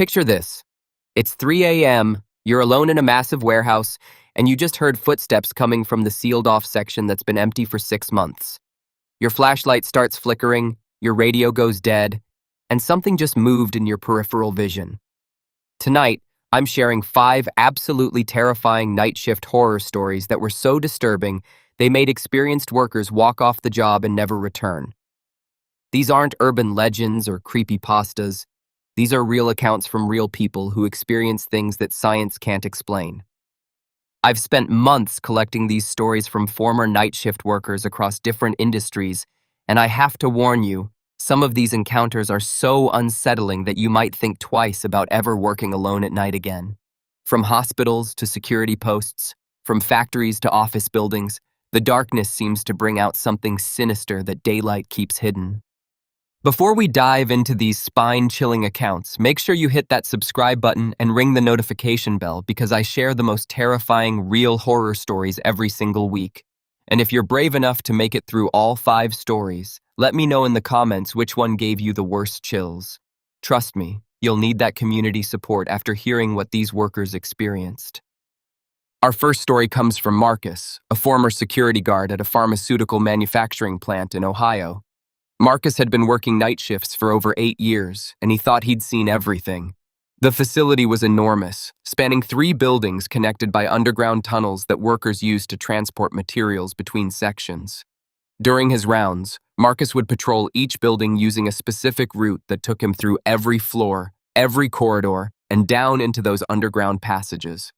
Picture this. It's 3 a.m., you're alone in a massive warehouse, and you just heard footsteps coming from the sealed-off section that's been empty for 6 months. Your flashlight starts flickering, your radio goes dead, and something just moved in your peripheral vision. Tonight, I'm sharing 5 absolutely terrifying night shift horror stories that were so disturbing they made experienced workers walk off the job and never return. These aren't urban legends or creepypastas. These are real accounts from real people who experience things that science can't explain. I've spent months collecting these stories from former night shift workers across different industries, and I have to warn you, some of these encounters are so unsettling that you might think twice about ever working alone at night again. From hospitals to security posts, from factories to office buildings, the darkness seems to bring out something sinister that daylight keeps hidden. Before we dive into these spine-chilling accounts, make sure you hit that subscribe button and ring the notification bell because I share the most terrifying real horror stories every single week. And if you're brave enough to make it through all 5 stories, let me know in the comments which one gave you the worst chills. Trust me, you'll need that community support after hearing what these workers experienced. Our first story comes from Marcus, a former security guard at a pharmaceutical manufacturing plant in Ohio. Marcus had been working night shifts for over 8 years, and he thought he'd seen everything. The facility was enormous, spanning 3 buildings connected by underground tunnels that workers used to transport materials between sections. During his rounds, Marcus would patrol each building using a specific route that took him through every floor, every corridor, and down into those underground passages.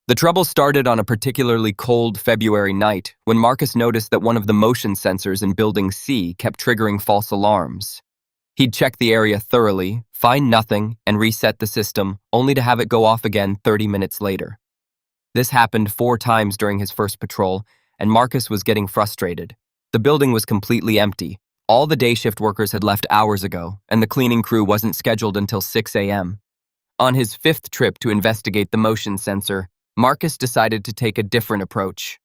The trouble started on a particularly cold February night when Marcus noticed that one of the motion sensors in Building C kept triggering false alarms. He'd check the area thoroughly, find nothing, and reset the system, only to have it go off again 30 minutes later. This happened 4 times during his first patrol, and Marcus was getting frustrated. The building was completely empty. All the day shift workers had left hours ago, and the cleaning crew wasn't scheduled until 6 a.m. On his 5th trip to investigate the motion sensor, Marcus decided to take a different approach.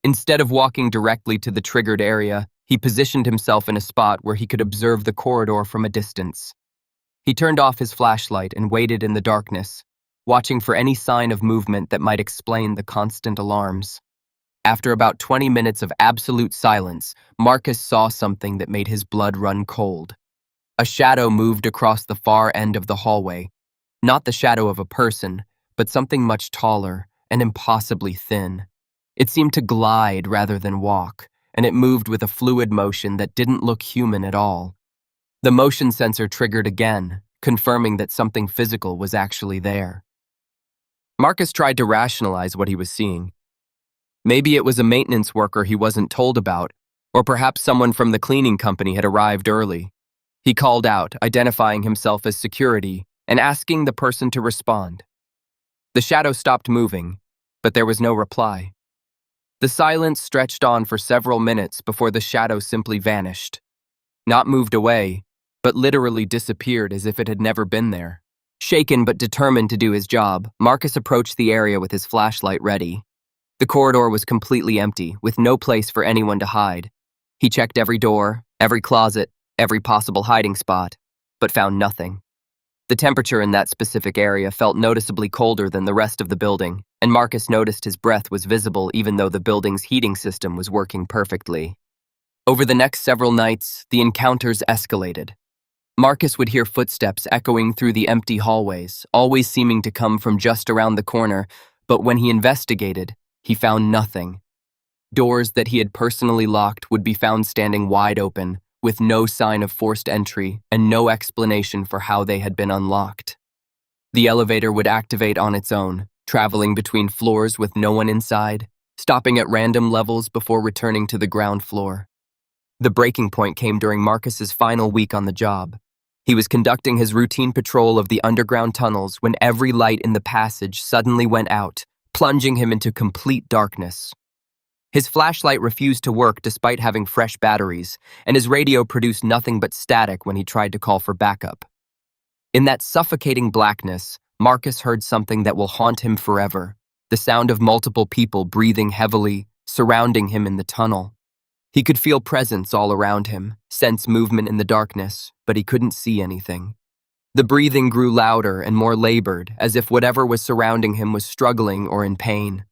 Instead of walking directly to the triggered area, he positioned himself in a spot where he could observe the corridor from a distance. He turned off his flashlight and waited in the darkness, watching for any sign of movement that might explain the constant alarms. After about 20 minutes of absolute silence, Marcus saw something that made his blood run cold. A shadow moved across the far end of the hallway. Not the shadow of a person, but something much taller and impossibly thin. It seemed to glide rather than walk, and it moved with a fluid motion that didn't look human at all. The motion sensor triggered again, confirming that something physical was actually there. Marcus tried to rationalize what he was seeing. Maybe it was a maintenance worker he wasn't told about, or perhaps someone from the cleaning company had arrived early. He called out, identifying himself as security, and asking the person to respond. The shadow stopped moving, but there was no reply. The silence stretched on for several minutes before the shadow simply vanished. Not moved away, but literally disappeared as if it had never been there. Shaken but determined to do his job, Marcus approached the area with his flashlight ready. The corridor was completely empty, with no place for anyone to hide. He checked every door, every closet, every possible hiding spot, but found nothing. The temperature in that specific area felt noticeably colder than the rest of the building, and Marcus noticed his breath was visible even though the building's heating system was working perfectly. Over the next several nights, the encounters escalated. Marcus would hear footsteps echoing through the empty hallways, always seeming to come from just around the corner, but when he investigated, he found nothing. Doors that he had personally locked would be found standing wide open, with no sign of forced entry and no explanation for how they had been unlocked. The elevator would activate on its own, traveling between floors with no one inside, stopping at random levels before returning to the ground floor. The breaking point came during Marcus's final week on the job. He was conducting his routine patrol of the underground tunnels when every light in the passage suddenly went out, plunging him into complete darkness. His flashlight refused to work despite having fresh batteries, and his radio produced nothing but static when he tried to call for backup. In that suffocating blackness, Marcus heard something that will haunt him forever, the sound of multiple people breathing heavily, surrounding him in the tunnel. He could feel presence all around him, sense movement in the darkness, but he couldn't see anything. The breathing grew louder and more labored, as if whatever was surrounding him was struggling or in pain.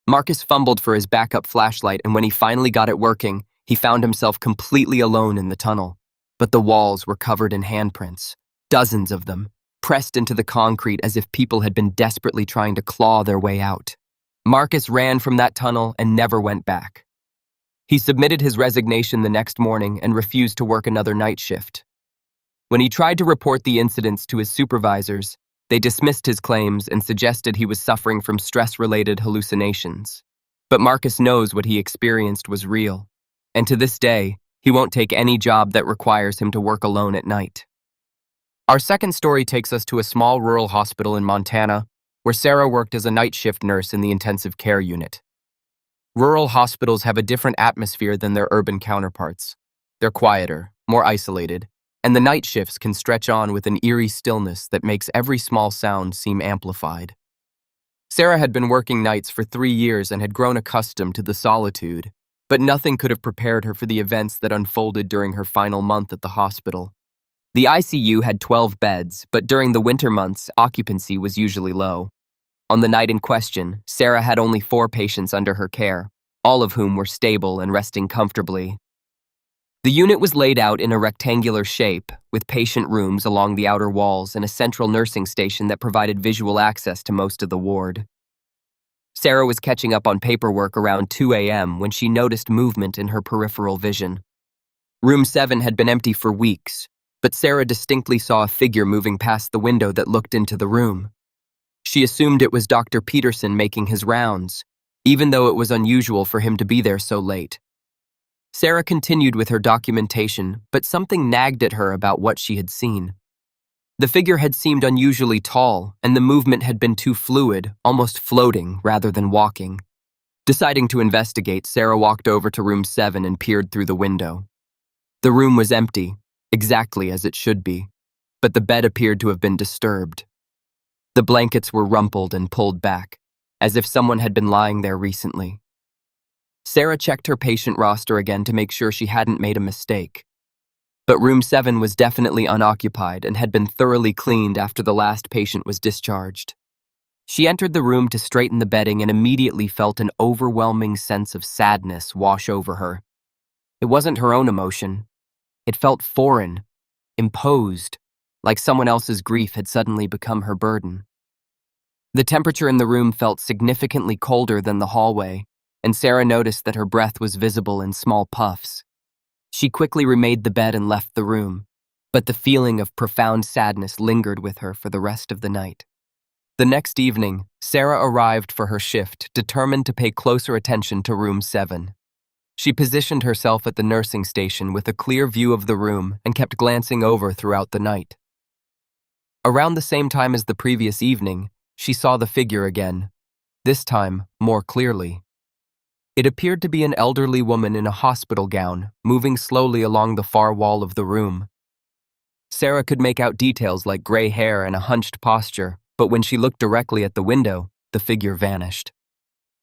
Marcus fumbled for his backup flashlight, and when he finally got it working, he found himself completely alone in the tunnel. But the walls were covered in handprints, dozens of them, pressed into the concrete as if people had been desperately trying to claw their way out. Marcus ran from that tunnel and never went back. He submitted his resignation the next morning and refused to work another night shift. When he tried to report the incidents to his supervisors, they dismissed his claims and suggested he was suffering from stress-related hallucinations. But Marcus knows what he experienced was real, and to this day, he won't take any job that requires him to work alone at night. Our second story takes us to a small rural hospital in Montana, where Sarah worked as a night shift nurse in the intensive care unit. Rural hospitals have a different atmosphere than their urban counterparts. They're quieter, more isolated, and the night shifts can stretch on with an eerie stillness that makes every small sound seem amplified. Sarah had been working nights for 3 years and had grown accustomed to the solitude, but nothing could have prepared her for the events that unfolded during her final month at the hospital. The ICU had 12 beds, but during the winter months, occupancy was usually low. On the night in question, Sarah had only 4 patients under her care, all of whom were stable and resting comfortably. The unit was laid out in a rectangular shape, with patient rooms along the outer walls and a central nursing station that provided visual access to most of the ward. Sarah was catching up on paperwork around 2 a.m. when she noticed movement in her peripheral vision. Room 7 had been empty for weeks, but Sarah distinctly saw a figure moving past the window that looked into the room. She assumed it was Dr. Peterson making his rounds, even though it was unusual for him to be there so late. Sarah continued with her documentation, but something nagged at her about what she had seen. The figure had seemed unusually tall, and the movement had been too fluid, almost floating rather than walking. Deciding to investigate, Sarah walked over to room 7 and peered through the window. The room was empty, exactly as it should be, but the bed appeared to have been disturbed. The blankets were rumpled and pulled back, as if someone had been lying there recently. Sarah checked her patient roster again to make sure she hadn't made a mistake. But room 7 was definitely unoccupied and had been thoroughly cleaned after the last patient was discharged. She entered the room to straighten the bedding and immediately felt an overwhelming sense of sadness wash over her. It wasn't her own emotion. It felt foreign, imposed, like someone else's grief had suddenly become her burden. The temperature in the room felt significantly colder than the hallway, and Sarah noticed that her breath was visible in small puffs. She quickly remade the bed and left the room, but the feeling of profound sadness lingered with her for the rest of the night. The next evening, Sarah arrived for her shift, determined to pay closer attention to room 7. She positioned herself at the nursing station with a clear view of the room and kept glancing over throughout the night. Around the same time as the previous evening, she saw the figure again, this time more clearly. It appeared to be an elderly woman in a hospital gown, moving slowly along the far wall of the room. Sarah could make out details like gray hair and a hunched posture, but when she looked directly at the window, the figure vanished.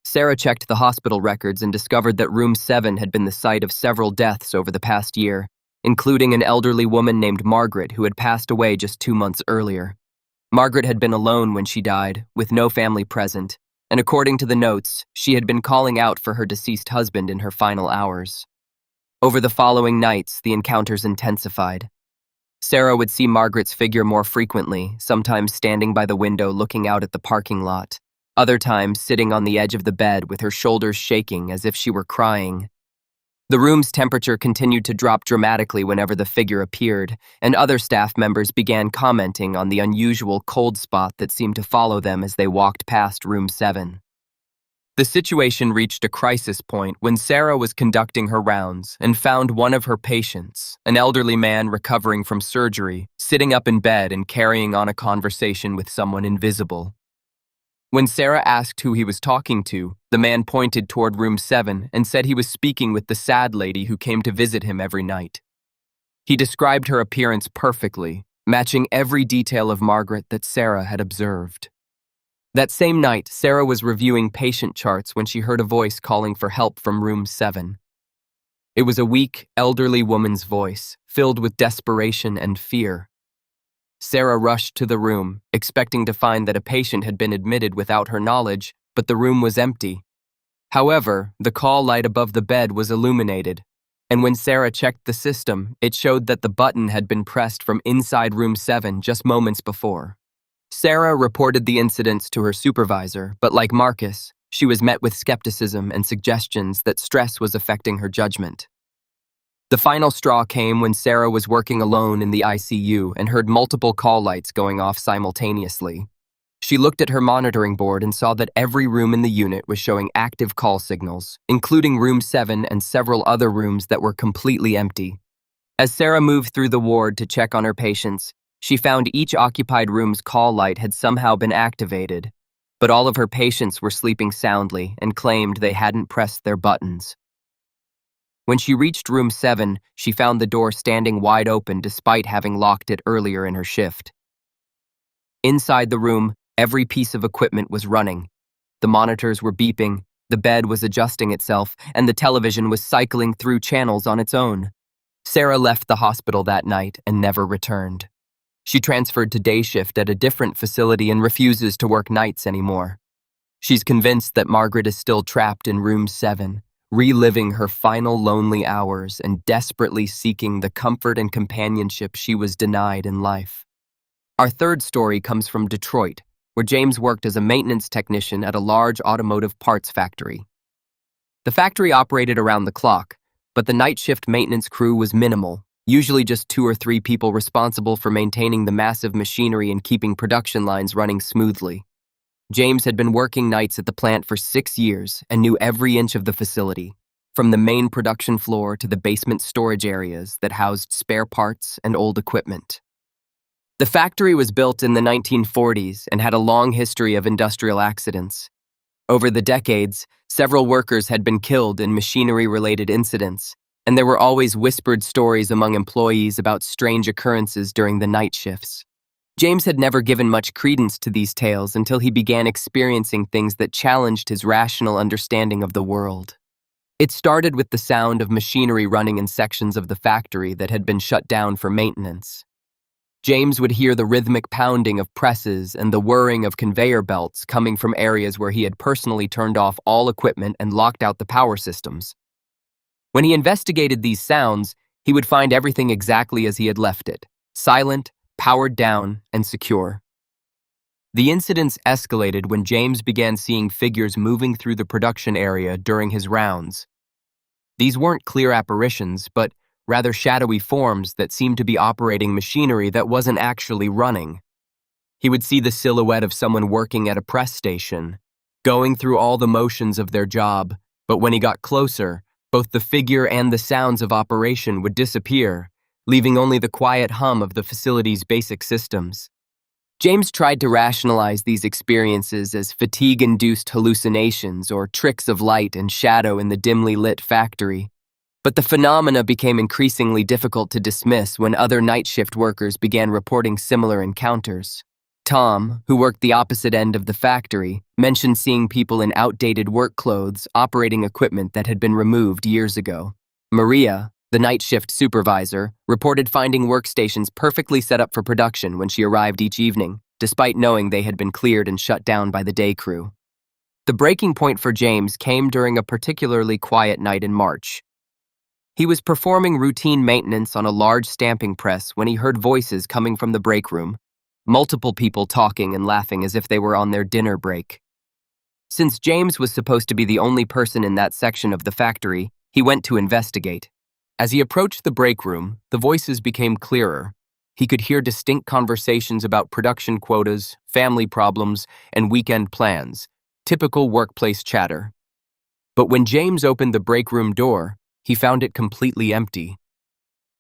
Sarah checked the hospital records and discovered that room 7 had been the site of several deaths over the past year, including an elderly woman named Margaret who had passed away just 2 months earlier. Margaret had been alone when she died, with no family present, and according to the notes, she had been calling out for her deceased husband in her final hours. Over the following nights, the encounters intensified. Sarah would see Margaret's figure more frequently, sometimes standing by the window looking out at the parking lot, other times sitting on the edge of the bed with her shoulders shaking as if she were crying. The room's temperature continued to drop dramatically whenever the figure appeared, and other staff members began commenting on the unusual cold spot that seemed to follow them as they walked past room 7. The situation reached a crisis point when Sarah was conducting her rounds and found one of her patients, an elderly man recovering from surgery, sitting up in bed and carrying on a conversation with someone invisible. When Sarah asked who he was talking to, the man pointed toward room 7 and said he was speaking with the sad lady who came to visit him every night. He described her appearance perfectly, matching every detail of Margaret that Sarah had observed. That same night, Sarah was reviewing patient charts when she heard a voice calling for help from room 7. It was a weak, elderly woman's voice, filled with desperation and fear. Sarah rushed to the room, expecting to find that a patient had been admitted without her knowledge, but the room was empty. However, the call light above the bed was illuminated, and when Sarah checked the system, it showed that the button had been pressed from inside room 7 just moments before. Sarah reported the incidents to her supervisor, but like Marcus, she was met with skepticism and suggestions that stress was affecting her judgment. The final straw came when Sarah was working alone in the ICU and heard multiple call lights going off simultaneously. She looked at her monitoring board and saw that every room in the unit was showing active call signals, including room 7 and several other rooms that were completely empty. As Sarah moved through the ward to check on her patients, she found each occupied room's call light had somehow been activated, but all of her patients were sleeping soundly and claimed they hadn't pressed their buttons. When she reached room 7, she found the door standing wide open despite having locked it earlier in her shift. Inside the room, every piece of equipment was running. The monitors were beeping, the bed was adjusting itself, and the television was cycling through channels on its own. Sarah left the hospital that night and never returned. She transferred to day shift at a different facility and refuses to work nights anymore. She's convinced that Margaret is still trapped in room 7, reliving her final lonely hours and desperately seeking the comfort and companionship she was denied in life. Our third story comes from Detroit, where James worked as a maintenance technician at a large automotive parts factory. The factory operated around the clock, but the night shift maintenance crew was minimal, usually just 2 or 3 people responsible for maintaining the massive machinery and keeping production lines running smoothly. James had been working nights at the plant for 6 years and knew every inch of the facility, from the main production floor to the basement storage areas that housed spare parts and old equipment. The factory was built in the 1940s and had a long history of industrial accidents. Over the decades, several workers had been killed in machinery-related incidents, and there were always whispered stories among employees about strange occurrences during the night shifts. James had never given much credence to these tales until he began experiencing things that challenged his rational understanding of the world. It started with the sound of machinery running in sections of the factory that had been shut down for maintenance. James would hear the rhythmic pounding of presses and the whirring of conveyor belts coming from areas where he had personally turned off all equipment and locked out the power systems. When he investigated these sounds, he would find everything exactly as he had left it, silent, powered down, and secure. The incidents escalated when James began seeing figures moving through the production area during his rounds. These weren't clear apparitions, but rather shadowy forms that seemed to be operating machinery that wasn't actually running. He would see the silhouette of someone working at a press station, going through all the motions of their job, but when he got closer, both the figure and the sounds of operation would disappear, leaving only the quiet hum of the facility's basic systems. James tried to rationalize these experiences as fatigue-induced hallucinations or tricks of light and shadow in the dimly lit factory, but the phenomena became increasingly difficult to dismiss when other night shift workers began reporting similar encounters. Tom, who worked the opposite end of the factory, mentioned seeing people in outdated work clothes operating equipment that had been removed years ago. Maria, the night shift supervisor, reported finding workstations perfectly set up for production when she arrived each evening, despite knowing they had been cleared and shut down by the day crew. The breaking point for James came during a particularly quiet night in March. He was performing routine maintenance on a large stamping press when he heard voices coming from the break room, multiple people talking and laughing as if they were on their dinner break. Since James was supposed to be the only person in that section of the factory, he went to investigate. As he approached the break room, the voices became clearer. He could hear distinct conversations about production quotas, family problems, and weekend plans, typical workplace chatter. But when James opened the break room door, he found it completely empty.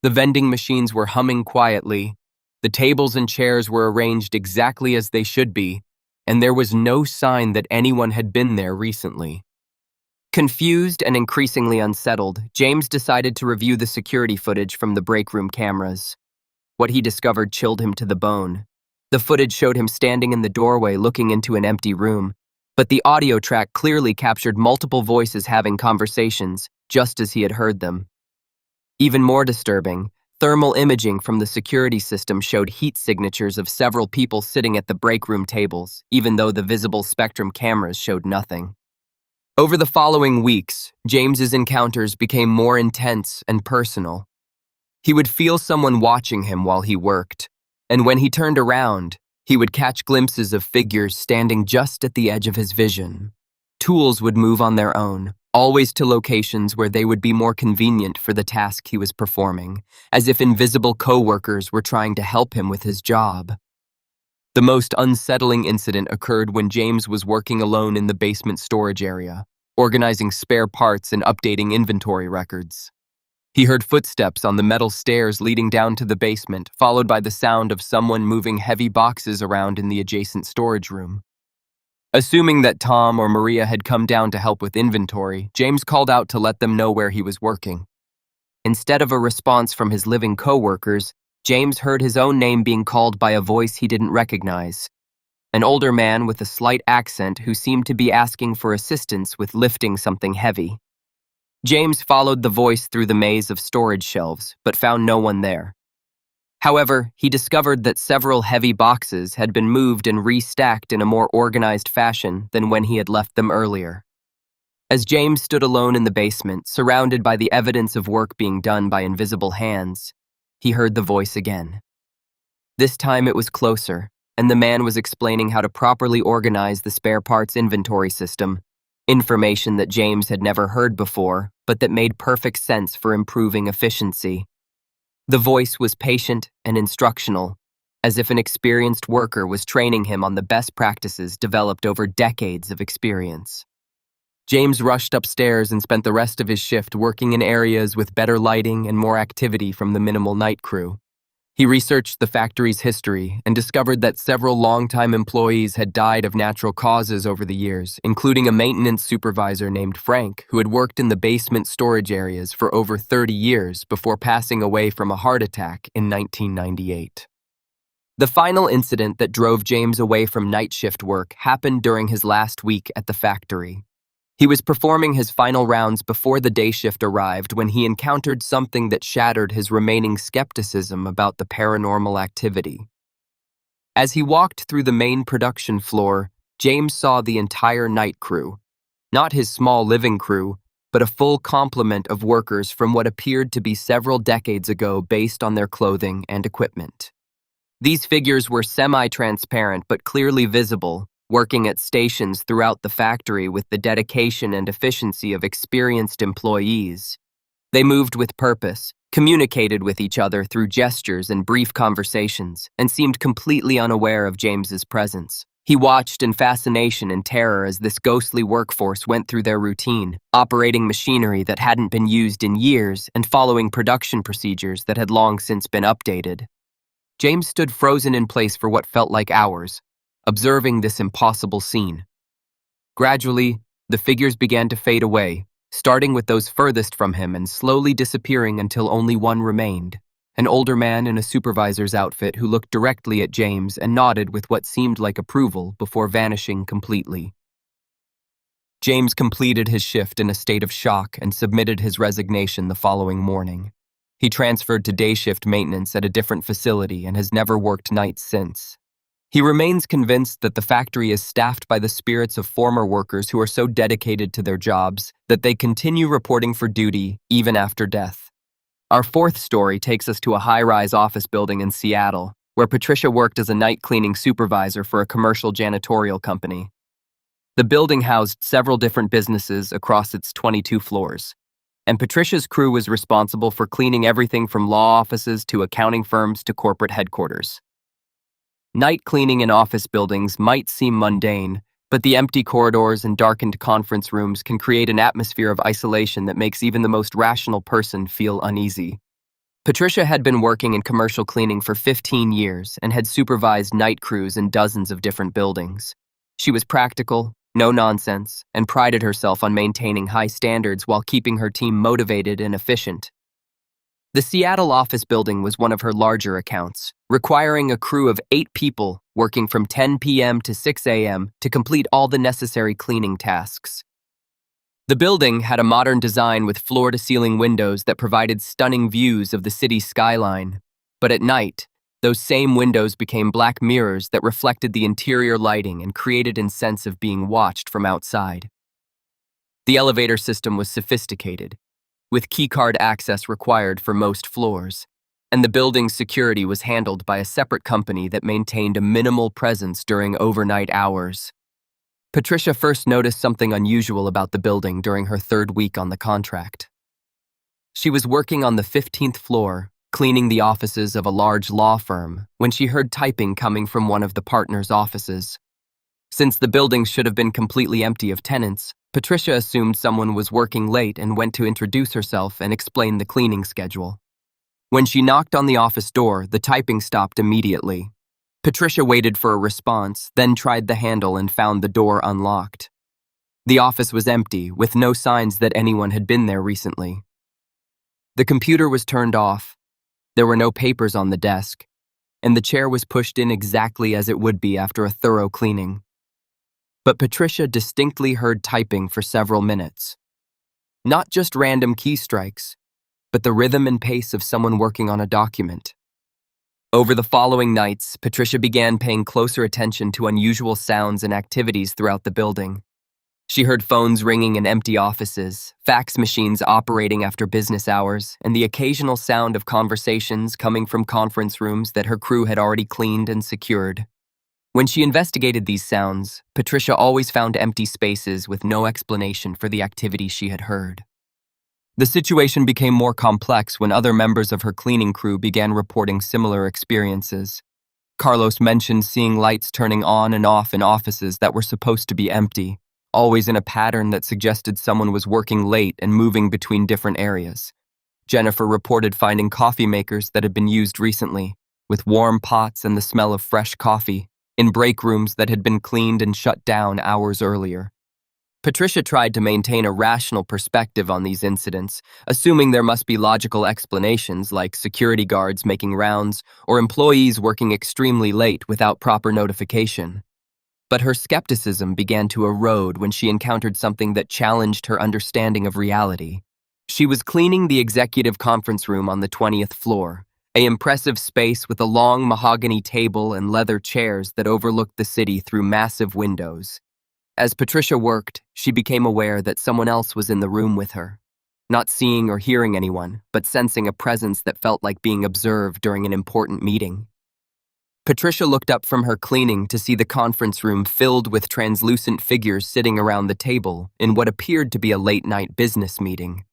The vending machines were humming quietly, the tables and chairs were arranged exactly as they should be, and there was no sign that anyone had been there recently. Confused and increasingly unsettled, James decided to review the security footage from the break room cameras. What he discovered chilled him to the bone. The footage showed him standing in the doorway looking into an empty room, but the audio track clearly captured multiple voices having conversations, just as he had heard them. Even more disturbing, Thermal imaging from the security system showed heat signatures of several people sitting at the break room tables, even though the visible spectrum cameras showed nothing. Over the following weeks, James's encounters became more intense and personal. He would feel someone watching him while he worked, and when he turned around, he would catch glimpses of figures standing just at the edge of his vision. Tools would move on their own, always to locations where they would be more convenient for the task he was performing, as if invisible coworkers were trying to help him with his job. The most unsettling incident occurred when James was working alone in the basement storage area, organizing spare parts and updating inventory records. He heard footsteps on the metal stairs leading down to the basement, followed by the sound of someone moving heavy boxes around in the adjacent storage room. Assuming that Tom or Maria had come down to help with inventory, James called out to let them know where he was working. Instead of a response from his living coworkers, James heard his own name being called by a voice he didn't recognize. An older man with a slight accent who seemed to be asking for assistance with lifting something heavy. James followed the voice through the maze of storage shelves, but found no one there. However, he discovered that several heavy boxes had been moved and restacked in a more organized fashion than when he had left them earlier. As James stood alone in the basement, surrounded by the evidence of work being done by invisible hands, he heard the voice again. This time it was closer, and the man was explaining how to properly organize the spare parts inventory system, information that James had never heard before, but that made perfect sense for improving efficiency. The voice was patient and instructional, as if an experienced worker was training him on the best practices developed over decades of experience. James rushed upstairs and spent the rest of his shift working in areas with better lighting and more activity from the minimal night crew. He researched the factory's history and discovered that several longtime employees had died of natural causes over the years, including a maintenance supervisor named Frank, who had worked in the basement storage areas for over 30 years before passing away from a heart attack in 1998. The final incident that drove James away from night shift work happened during his last week at the factory. He was performing his final rounds before the day shift arrived when he encountered something that shattered his remaining skepticism about the paranormal activity. As he walked through the main production floor, James saw the entire night crew, not his small living crew, but a full complement of workers from what appeared to be several decades ago based on their clothing and equipment. These figures were semi-transparent but clearly visible, working at stations throughout the factory with the dedication and efficiency of experienced employees. They moved with purpose, communicated with each other through gestures and brief conversations, and seemed completely unaware of James's presence. He watched in fascination and terror as this ghostly workforce went through their routine, operating machinery that hadn't been used in years and following production procedures that had long since been updated. James stood frozen in place for what felt like hours, observing this impossible scene. Gradually, the figures began to fade away, starting with those furthest from him and slowly disappearing until only one remained, an older man in a supervisor's outfit who looked directly at James and nodded with what seemed like approval before vanishing completely. James completed his shift in a state of shock and submitted his resignation the following morning. He transferred to day shift maintenance at a different facility and has never worked nights since. He remains convinced that the factory is staffed by the spirits of former workers who are so dedicated to their jobs that they continue reporting for duty even after death. Our fourth story takes us to a high-rise office building in Seattle, where Patricia worked as a night cleaning supervisor for a commercial janitorial company. The building housed several different businesses across its 22 floors, and Patricia's crew was responsible for cleaning everything from law offices to accounting firms to corporate headquarters. Night cleaning in office buildings might seem mundane, but the empty corridors and darkened conference rooms can create an atmosphere of isolation that makes even the most rational person feel uneasy. Patricia had been working in commercial cleaning for 15 years and had supervised night crews in dozens of different buildings. She was practical, no nonsense, and prided herself on maintaining high standards while keeping her team motivated and efficient. The Seattle office building was one of her larger accounts, requiring a crew of 8 people working from 10 p.m. to 6 a.m. to complete all the necessary cleaning tasks. The building had a modern design with floor-to-ceiling windows that provided stunning views of the city's skyline. But at night, those same windows became black mirrors that reflected the interior lighting and created a sense of being watched from outside. The elevator system was sophisticated, with keycard access required for most floors, and the building's security was handled by a separate company that maintained a minimal presence during overnight hours. Patricia first noticed something unusual about the building during her third week on the contract. She was working on the 15th floor, cleaning the offices of a large law firm, when she heard typing coming from one of the partners' offices. Since the building should have been completely empty of tenants, Patricia assumed someone was working late and went to introduce herself and explain the cleaning schedule. When she knocked on the office door, the typing stopped immediately. Patricia waited for a response, then tried the handle and found the door unlocked. The office was empty, with no signs that anyone had been there recently. The computer was turned off, there were no papers on the desk, and the chair was pushed in exactly as it would be after a thorough cleaning. But Patricia distinctly heard typing for several minutes. Not just random key strikes, but the rhythm and pace of someone working on a document. Over the following nights, Patricia began paying closer attention to unusual sounds and activities throughout the building. She heard phones ringing in empty offices, fax machines operating after business hours, and the occasional sound of conversations coming from conference rooms that her crew had already cleaned and secured. When she investigated these sounds, Patricia always found empty spaces with no explanation for the activity she had heard. The situation became more complex when other members of her cleaning crew began reporting similar experiences. Carlos mentioned seeing lights turning on and off in offices that were supposed to be empty, always in a pattern that suggested someone was working late and moving between different areas. Jennifer reported finding coffee makers that had been used recently, with warm pots and the smell of fresh coffee, in break rooms that had been cleaned and shut down hours earlier. Patricia tried to maintain a rational perspective on these incidents, assuming there must be logical explanations like security guards making rounds or employees working extremely late without proper notification. But her skepticism began to erode when she encountered something that challenged her understanding of reality. She was cleaning the executive conference room on the 20th floor, an impressive space with a long mahogany table and leather chairs that overlooked the city through massive windows. As Patricia worked, she became aware that someone else was in the room with her, not seeing or hearing anyone, but sensing a presence that felt like being observed during an important meeting. Patricia looked up from her cleaning to see the conference room filled with translucent figures sitting around the table in what appeared to be a late-night business meeting.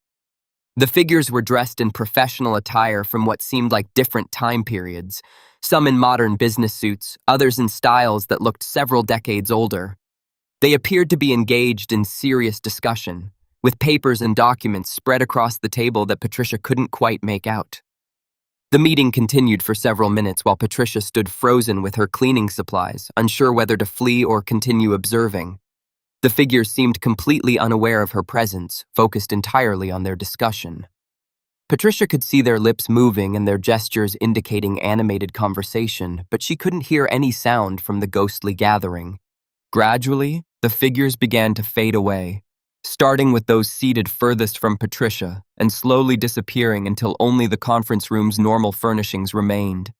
The figures were dressed in professional attire from what seemed like different time periods, some in modern business suits, others in styles that looked several decades older. They appeared to be engaged in serious discussion, with papers and documents spread across the table that Patricia couldn't quite make out. The meeting continued for several minutes while Patricia stood frozen with her cleaning supplies, unsure whether to flee or continue observing. The figures seemed completely unaware of her presence, focused entirely on their discussion. Patricia could see their lips moving and their gestures indicating animated conversation, but she couldn't hear any sound from the ghostly gathering. Gradually, the figures began to fade away, starting with those seated furthest from Patricia and slowly disappearing until only the conference room's normal furnishings remained.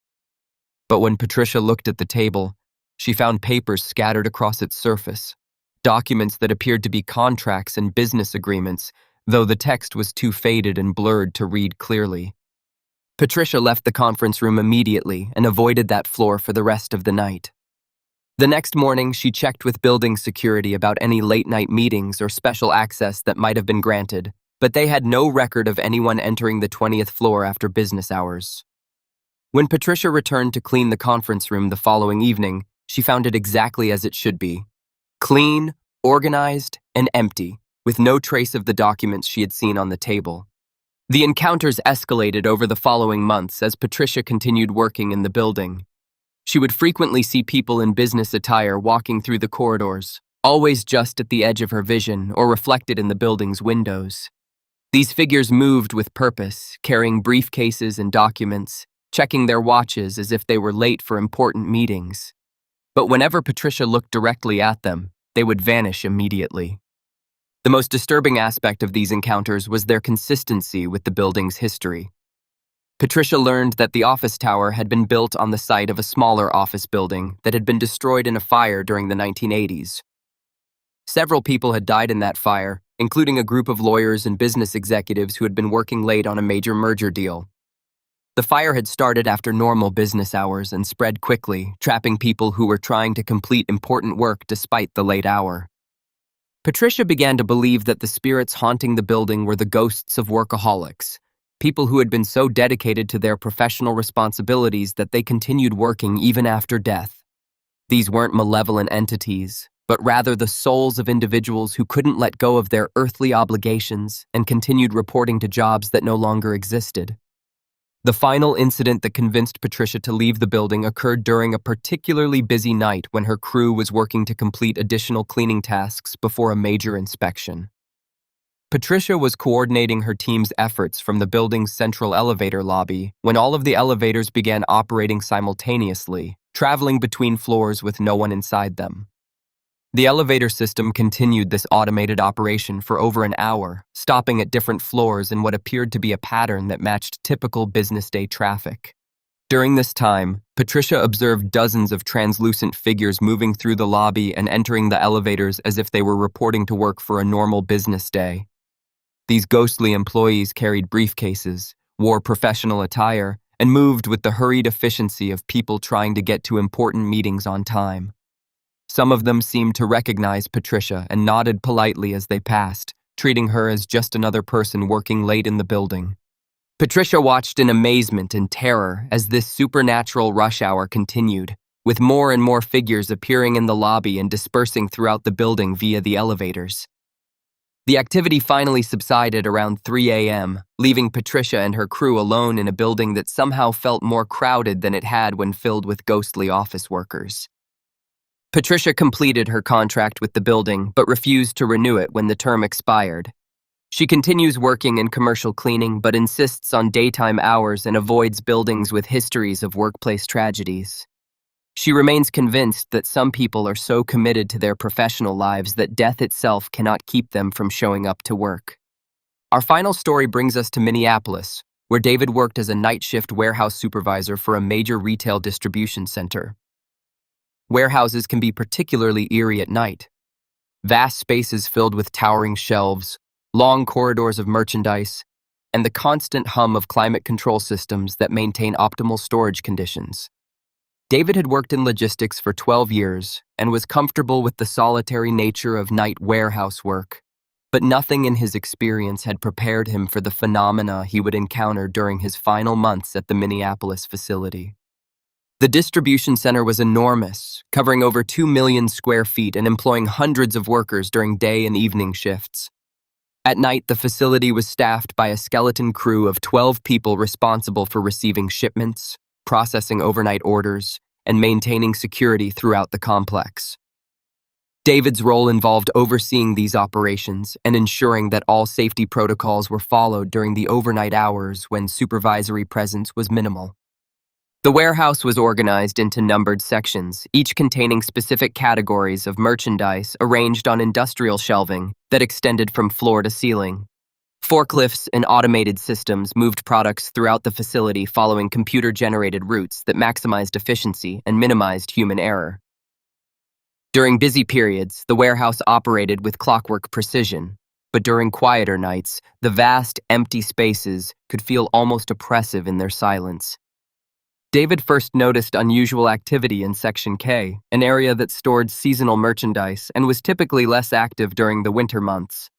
But when Patricia looked at the table, she found papers scattered across its surface, documents that appeared to be contracts and business agreements, though the text was too faded and blurred to read clearly. Patricia left the conference room immediately and avoided that floor for the rest of the night. The next morning, she checked with building security about any late-night meetings or special access that might have been granted, but they had no record of anyone entering the 20th floor after business hours. When Patricia returned to clean the conference room the following evening, she found it exactly as it should be. Clean, organized, and empty, with no trace of the documents she had seen on the table. The encounters escalated over the following months as Patricia continued working in the building. She would frequently see people in business attire walking through the corridors, always just at the edge of her vision or reflected in the building's windows. These figures moved with purpose, carrying briefcases and documents, checking their watches as if they were late for important meetings. But whenever Patricia looked directly at them, they would vanish immediately. The most disturbing aspect of these encounters was their consistency with the building's history. Patricia learned that the office tower had been built on the site of a smaller office building that had been destroyed in a fire during the 1980s. Several people had died in that fire, including a group of lawyers and business executives who had been working late on a major merger deal. The fire had started after normal business hours and spread quickly, trapping people who were trying to complete important work despite the late hour. Patricia began to believe that the spirits haunting the building were the ghosts of workaholics, people who had been so dedicated to their professional responsibilities that they continued working even after death. These weren't malevolent entities, but rather the souls of individuals who couldn't let go of their earthly obligations and continued reporting to jobs that no longer existed. The final incident that convinced Patricia to leave the building occurred during a particularly busy night when her crew was working to complete additional cleaning tasks before a major inspection. Patricia was coordinating her team's efforts from the building's central elevator lobby when all of the elevators began operating simultaneously, traveling between floors with no one inside them. The elevator system continued this automated operation for over an hour, stopping at different floors in what appeared to be a pattern that matched typical business day traffic. During this time, Patricia observed dozens of translucent figures moving through the lobby and entering the elevators as if they were reporting to work for a normal business day. These ghostly employees carried briefcases, wore professional attire, and moved with the hurried efficiency of people trying to get to important meetings on time. Some of them seemed to recognize Patricia and nodded politely as they passed, treating her as just another person working late in the building. Patricia watched in amazement and terror as this supernatural rush hour continued, with more and more figures appearing in the lobby and dispersing throughout the building via the elevators. The activity finally subsided around 3 a.m., leaving Patricia and her crew alone in a building that somehow felt more crowded than it had when filled with ghostly office workers. Patricia completed her contract with the building but refused to renew it when the term expired. She continues working in commercial cleaning but insists on daytime hours and avoids buildings with histories of workplace tragedies. She remains convinced that some people are so committed to their professional lives that death itself cannot keep them from showing up to work. Our final story brings us to Minneapolis, where David worked as a night shift warehouse supervisor for a major retail distribution center. Warehouses can be particularly eerie at night. Vast spaces filled with towering shelves, long corridors of merchandise, and the constant hum of climate control systems that maintain optimal storage conditions. David had worked in logistics for 12 years and was comfortable with the solitary nature of night warehouse work, but nothing in his experience had prepared him for the phenomena he would encounter during his final months at the Minneapolis facility. The distribution center was enormous, covering over 2 million square feet and employing hundreds of workers during day and evening shifts. At night, the facility was staffed by a skeleton crew of 12 people responsible for receiving shipments, processing overnight orders, and maintaining security throughout the complex. David's role involved overseeing these operations and ensuring that all safety protocols were followed during the overnight hours when supervisory presence was minimal. The warehouse was organized into numbered sections, each containing specific categories of merchandise arranged on industrial shelving that extended from floor to ceiling. Forklifts and automated systems moved products throughout the facility following computer-generated routes that maximized efficiency and minimized human error. During busy periods, the warehouse operated with clockwork precision, but during quieter nights, the vast, empty spaces could feel almost oppressive in their silence. David first noticed unusual activity in Section K, an area that stored seasonal merchandise and was typically less active during the winter months.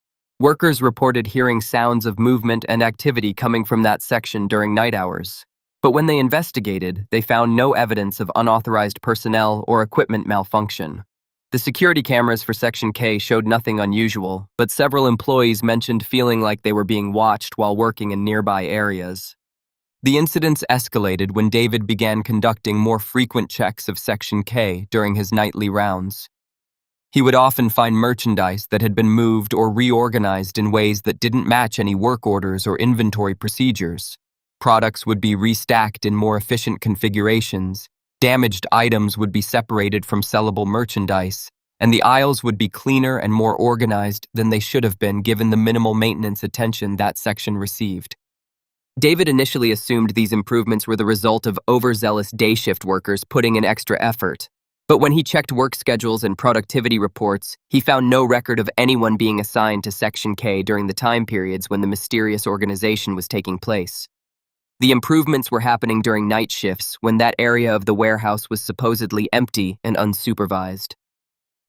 Workers reported hearing sounds of movement and activity coming from that section during night hours. But when they investigated, they found no evidence of unauthorized personnel or equipment malfunction. The security cameras for Section K showed nothing unusual, but several employees mentioned feeling like they were being watched while working in nearby areas. The incidents escalated when David began conducting more frequent checks of Section K during his nightly rounds. He would often find merchandise that had been moved or reorganized in ways that didn't match any work orders or inventory procedures. Products would be restacked in more efficient configurations, damaged items would be separated from sellable merchandise, and the aisles would be cleaner and more organized than they should have been given the minimal maintenance attention that section received. David initially assumed these improvements were the result of overzealous day shift workers putting in extra effort. But when he checked work schedules and productivity reports, he found no record of anyone being assigned to Section K during the time periods when the mysterious organization was taking place. The improvements were happening during night shifts when that area of the warehouse was supposedly empty and unsupervised.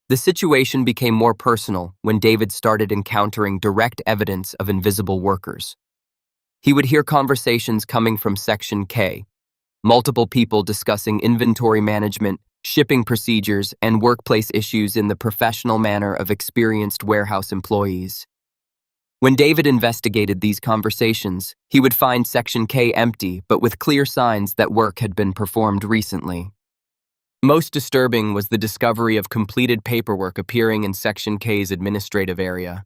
The situation became more personal when David started encountering direct evidence of invisible workers. He would hear conversations coming from Section K, multiple people discussing inventory management, shipping procedures, and workplace issues in the professional manner of experienced warehouse employees. When David investigated these conversations, he would find Section K empty, but with clear signs that work had been performed recently. Most disturbing was the discovery of completed paperwork appearing in Section K's administrative area.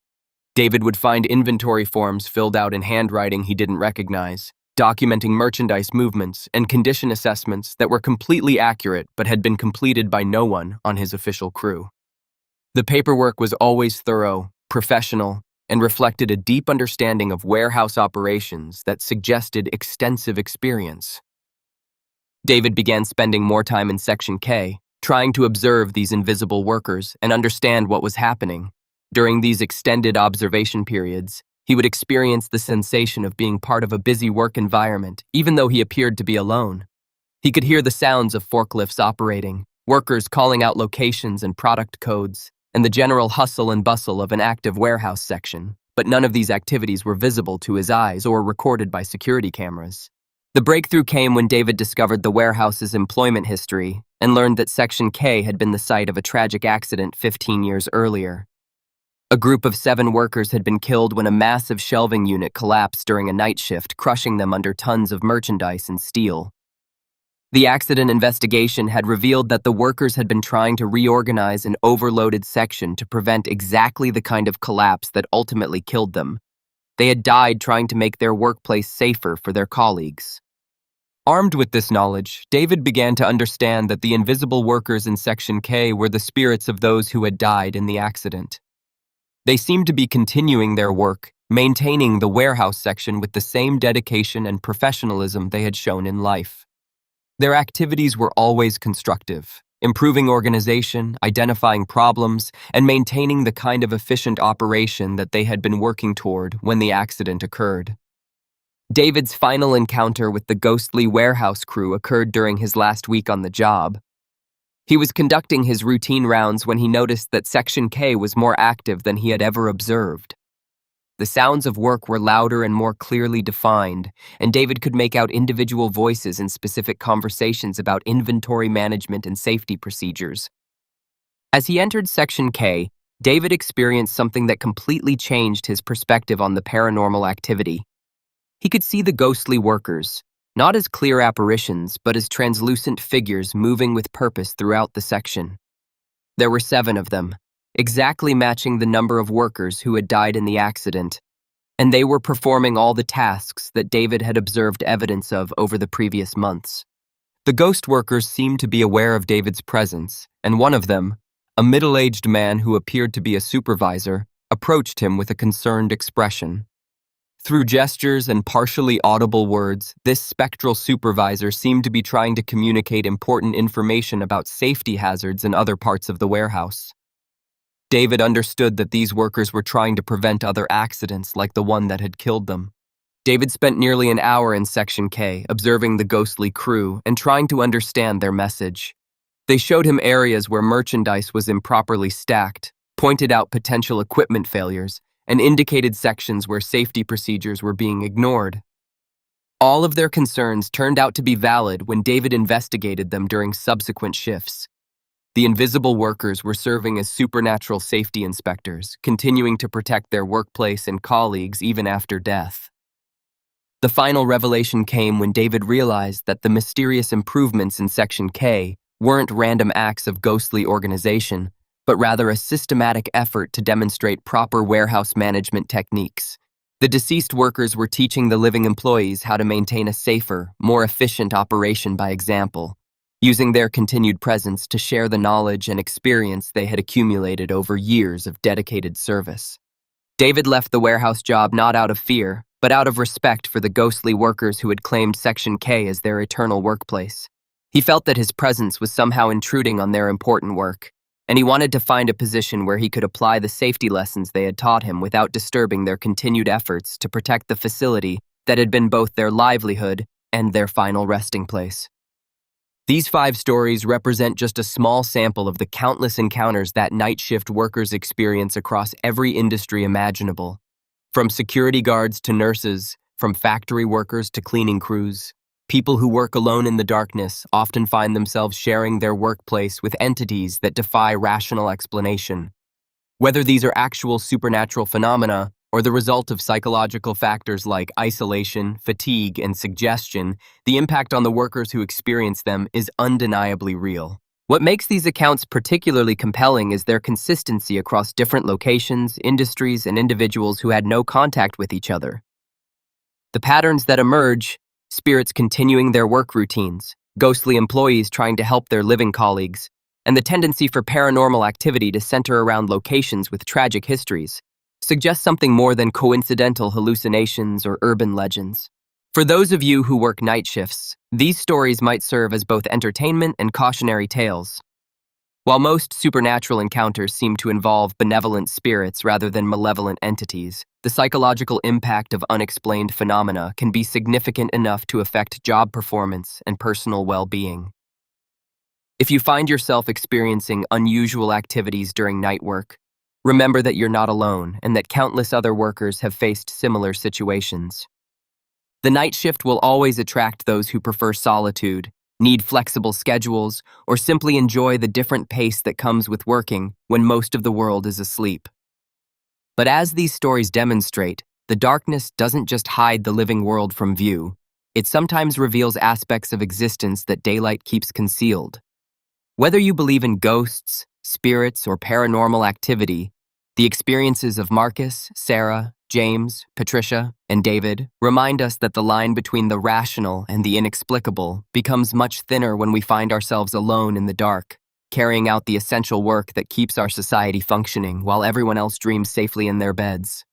David would find inventory forms filled out in handwriting he didn't recognize, documenting merchandise movements and condition assessments that were completely accurate but had been completed by no one on his official crew. The paperwork was always thorough, professional, and reflected a deep understanding of warehouse operations that suggested extensive experience. David began spending more time in Section K, trying to observe these invisible workers and understand what was happening. During these extended observation periods, he would experience the sensation of being part of a busy work environment, even though he appeared to be alone. He could hear the sounds of forklifts operating, workers calling out locations and product codes, and the general hustle and bustle of an active warehouse section, but none of these activities were visible to his eyes or recorded by security cameras. The breakthrough came when David discovered the warehouse's employment history and learned that Section K had been the site of a tragic accident 15 years earlier. A group of 7 workers had been killed when a massive shelving unit collapsed during a night shift, crushing them under tons of merchandise and steel. The accident investigation had revealed that the workers had been trying to reorganize an overloaded section to prevent exactly the kind of collapse that ultimately killed them. They had died trying to make their workplace safer for their colleagues. Armed with this knowledge, David began to understand that the invisible workers in Section K were the spirits of those who had died in the accident. They seemed to be continuing their work, maintaining the warehouse section with the same dedication and professionalism they had shown in life. Their activities were always constructive, improving organization, identifying problems, and maintaining the kind of efficient operation that they had been working toward when the accident occurred. David's final encounter with the ghostly warehouse crew occurred during his last week on the job. He was conducting his routine rounds when he noticed that Section K was more active than he had ever observed. The sounds of work were louder and more clearly defined, and David could make out individual voices in specific conversations about inventory management and safety procedures. As he entered Section K, David experienced something that completely changed his perspective on the paranormal activity. He could see the ghostly workers, not as clear apparitions, but as translucent figures moving with purpose throughout the section. There were 7 of them, exactly matching the number of workers who had died in the accident, and they were performing all the tasks that David had observed evidence of over the previous months. The ghost workers seemed to be aware of David's presence, and one of them, a middle-aged man who appeared to be a supervisor, approached him with a concerned expression. Through gestures and partially audible words, this spectral supervisor seemed to be trying to communicate important information about safety hazards in other parts of the warehouse. David understood that these workers were trying to prevent other accidents like the one that had killed them. David spent nearly an hour in Section K, observing the ghostly crew and trying to understand their message. They showed him areas where merchandise was improperly stacked, pointed out potential equipment failures, and indicated sections where safety procedures were being ignored. All of their concerns turned out to be valid when David investigated them during subsequent shifts. The invisible workers were serving as supernatural safety inspectors, continuing to protect their workplace and colleagues even after death. The final revelation came when David realized that the mysterious improvements in Section K weren't random acts of ghostly organization, but rather a systematic effort to demonstrate proper warehouse management techniques. The deceased workers were teaching the living employees how to maintain a safer, more efficient operation by example. using their continued presence to share the knowledge and experience they had accumulated over years of dedicated service. David left the warehouse job not out of fear, but out of respect for the ghostly workers who had claimed Section K as their eternal workplace. He felt that his presence was somehow intruding on their important work, and he wanted to find a position where he could apply the safety lessons they had taught him without disturbing their continued efforts to protect the facility that had been both their livelihood and their final resting place. These 5 stories represent just a small sample of the countless encounters that night shift workers experience across every industry imaginable. From security guards to nurses, from factory workers to cleaning crews, people who work alone in the darkness often find themselves sharing their workplace with entities that defy rational explanation. Whether these are actual supernatural phenomena or the result of psychological factors like isolation, fatigue, and suggestion, the impact on the workers who experience them is undeniably real. What makes these accounts particularly compelling is their consistency across different locations, industries, and individuals who had no contact with each other. The patterns that emerge: spirits continuing their work routines, ghostly employees trying to help their living colleagues, and the tendency for paranormal activity to center around locations with tragic histories, suggest something more than coincidental hallucinations or urban legends. For those of you who work night shifts, these stories might serve as both entertainment and cautionary tales. While most supernatural encounters seem to involve benevolent spirits rather than malevolent entities, the psychological impact of unexplained phenomena can be significant enough to affect job performance and personal well-being. If you find yourself experiencing unusual activities during night work, remember that you're not alone and that countless other workers have faced similar situations. The night shift will always attract those who prefer solitude, need flexible schedules, or simply enjoy the different pace that comes with working when most of the world is asleep. But as these stories demonstrate, the darkness doesn't just hide the living world from view. It sometimes reveals aspects of existence that daylight keeps concealed. Whether you believe in ghosts, spirits, or paranormal activity, the experiences of Marcus, Sarah, James, Patricia, and David remind us that the line between the rational and the inexplicable becomes much thinner when we find ourselves alone in the dark, carrying out the essential work that keeps our society functioning while everyone else dreams safely in their beds.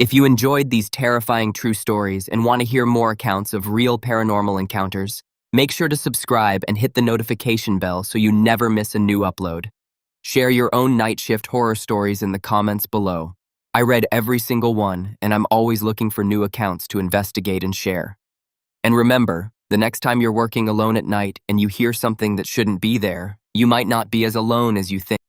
If you enjoyed these terrifying true stories and want to hear more accounts of real paranormal encounters, make sure to subscribe and hit the notification bell so you never miss a new upload. Share your own night shift horror stories in the comments below. I read every single one, and I'm always looking for new accounts to investigate and share. And remember, the next time you're working alone at night and you hear something that shouldn't be there, you might not be as alone as you think.